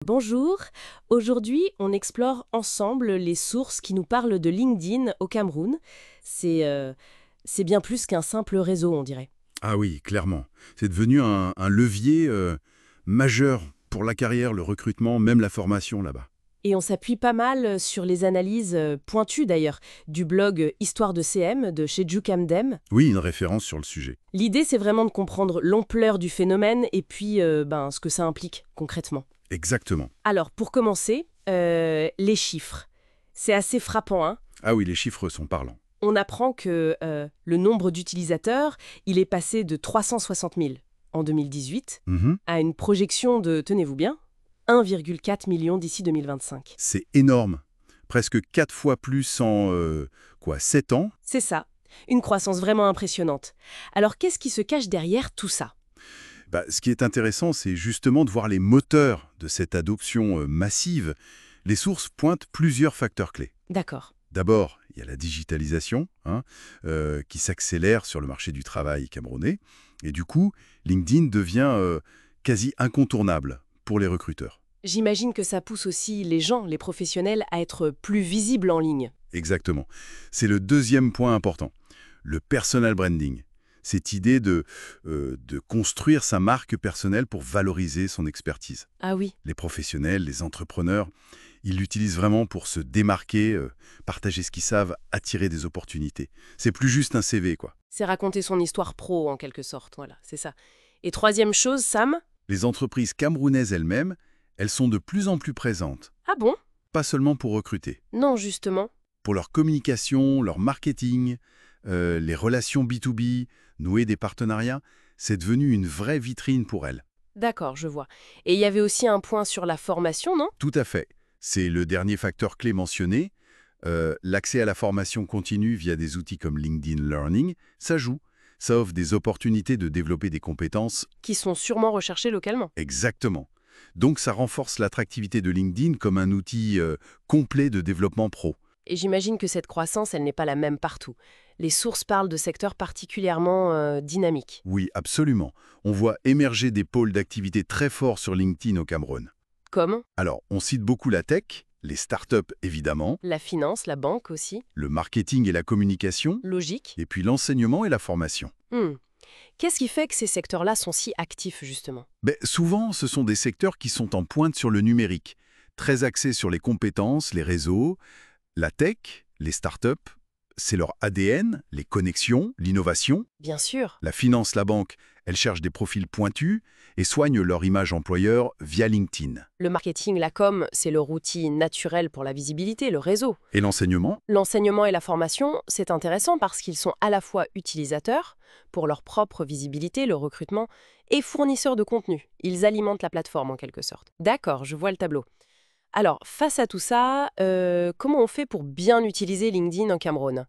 Bonjour, aujourd'hui on explore ensemble les sources qui nous parlent de LinkedIn au Cameroun. C'est euh, c'est bien plus qu'un simple réseau, on dirait. Ah oui, clairement. C'est devenu un levier majeur pour la carrière, le recrutement, même la formation là-bas. Et on s'appuie pas mal sur les analyses pointues d'ailleurs du blog Histoire de CM de chez Jukamdem. Oui, une référence sur le sujet. L'idée c'est vraiment de comprendre l'ampleur du phénomène et puis ce que ça implique concrètement. Exactement. Alors pour commencer, les chiffres. C'est assez frappant, hein. Ah oui, les chiffres sont parlants. On apprend que le nombre d'utilisateurs, il est passé de 360 000 en 2018 Mhm. à une projection de, tenez-vous bien, 1,4 million d'ici 2025. C'est énorme. Presque 4 fois plus en 7 ans. C'est ça, une croissance vraiment impressionnante. Alors qu'est-ce qui se cache derrière tout ça? Ce qui est intéressant, c'est justement de voir les moteurs de cette adoption massive. Les sources pointent plusieurs facteurs clés. D'accord. D'abord, il y a la digitalisation qui s'accélère sur le marché du travail camerounais. Et du coup, LinkedIn devient quasi incontournable pour les recruteurs. J'imagine que ça pousse aussi les gens, les professionnels, à être plus visibles en ligne. Exactement. C'est le deuxième point important, le personal branding. Cette idée de construire sa marque personnelle pour valoriser son expertise. Ah oui, Les professionnels, les entrepreneurs, ils l'utilisent vraiment pour se démarquer, partager ce qu'ils savent, attirer des opportunités. C'est plus juste un CV, quoi. c'est raconter son histoire pro en quelque sorte, voilà, c'est ça. Et troisième chose, Sam? Les entreprises camerounaises elles-mêmes, elles sont de plus en plus présentes, Ah bon? pas seulement pour recruter. Non, justement. Pour leur communication, leur marketing, les relations B2B, nouer des partenariats, c'est devenu une vraie vitrine pour elles. D'accord, je vois. Et il y avait aussi un point sur la formation, non? Tout à fait. C'est le dernier facteur clé mentionné. L'accès à la formation continue via des outils comme LinkedIn Learning, ça joue. Ça offre des opportunités de développer des compétences Qui sont sûrement recherchés localement. exactement. Donc ça renforce l'attractivité de LinkedIn comme un outil complet de développement pro. Et j'imagine que cette croissance, elle n'est pas la même partout. Les sources parlent de secteurs particulièrement dynamiques. Oui, absolument. On voit émerger des pôles d'activité très forts sur LinkedIn au Cameroun. Comme Alors, on cite beaucoup la tech, les startups évidemment, la finance, la banque aussi. le marketing et la communication, Logique. et puis l'enseignement et la formation. Hmm. Qu'est-ce qui fait que ces secteurs-là sont si actifs, justement? Souvent, ce sont des secteurs qui sont en pointe sur le numérique, très axés sur les compétences, les réseaux, la tech, les startups, c'est leur ADN, les connexions, l'innovation. Bien sûr. La finance, la banque, elles cherchent des profils pointus et soignent leur image employeur via LinkedIn. Le marketing, la com, c'est leur outil naturel pour la visibilité, le réseau. Et l'enseignement? L'enseignement et la formation, c'est intéressant parce qu'ils sont à la fois utilisateurs, pour leur propre visibilité, le recrutement, et fournisseurs de contenu. Ils alimentent la plateforme en quelque sorte. D'accord, je vois le tableau. Alors, face à tout ça, comment on fait pour bien utiliser LinkedIn en Cameroun?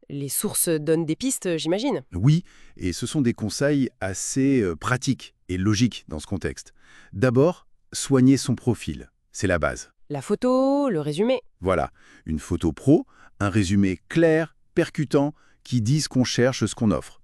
Les sources donnent des pistes, j'imagine. Oui, et ce sont des conseils assez pratiques et logiques dans ce contexte. D'abord, soigner son profil, c'est la base. La photo, le résumé. Voilà, une photo pro, un résumé clair, percutant, qui dit ce qu'on cherche, ce qu'on offre.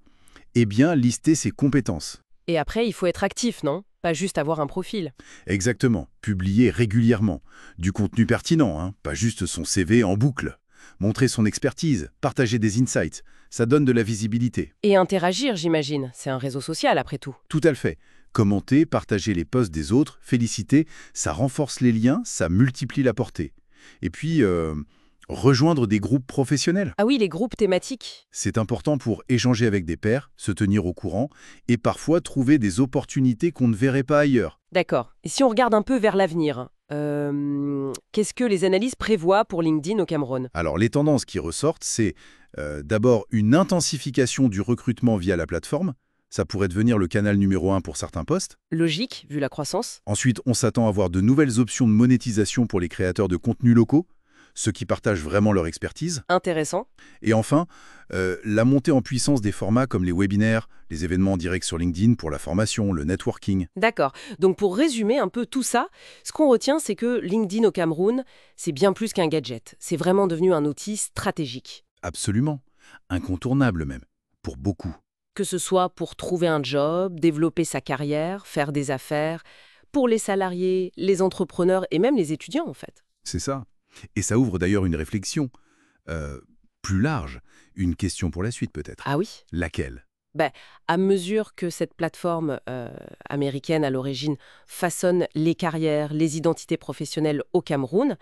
Et bien lister ses compétences. Et après, il faut être actif, non? Pas juste avoir un profil. Exactement, publier régulièrement. Du contenu pertinent, pas juste son CV en boucle. Montrer son expertise, partager des insights, ça donne de la visibilité. Et interagir, j'imagine. C'est un réseau social, après tout. Tout à fait. Commenter, partager les posts des autres, féliciter, ça renforce les liens, ça multiplie la portée. Et puis, rejoindre des groupes professionnels. Ah oui, les groupes thématiques. C'est important pour échanger avec des pairs, se tenir au courant et parfois trouver des opportunités qu'on ne verrait pas ailleurs. D'accord. Et si on regarde un peu vers l'avenir, qu'est-ce que les analyses prévoient pour LinkedIn au Cameroun? Alors, les tendances qui ressortent, c'est d'abord une intensification du recrutement via la plateforme. Ça pourrait devenir le canal numéro 1 pour certains postes. Logique, vu la croissance. Ensuite, on s'attend à voir de nouvelles options de monétisation pour les créateurs de contenus locaux, ceux qui partagent vraiment leur expertise. Intéressant. Et enfin, la montée en puissance des formats comme les webinaires, les événements en direct sur LinkedIn pour la formation, le networking. D'accord. Donc pour résumer un peu tout ça, ce qu'on retient, c'est que LinkedIn au Cameroun, c'est bien plus qu'un gadget. C'est vraiment devenu un outil stratégique. Absolument. Incontournable même, pour beaucoup. Que ce soit pour trouver un job, développer sa carrière, faire des affaires, pour les salariés, les entrepreneurs et même les étudiants, en fait. C'est ça. Et ça ouvre d'ailleurs une réflexion plus large, une question pour la suite peut-être. Ah oui? Laquelle? À mesure que cette plateforme américaine à l'origine façonne les carrières, les identités professionnelles au Cameroun,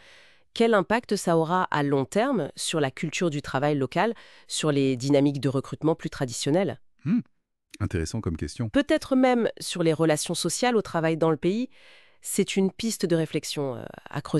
quel impact ça aura à long terme sur la culture du travail local, sur les dynamiques de recrutement plus traditionnelles? Hmm, Intéressant comme question. Peut-être même sur les relations sociales au travail dans le pays. C'est une piste de réflexion à creuser.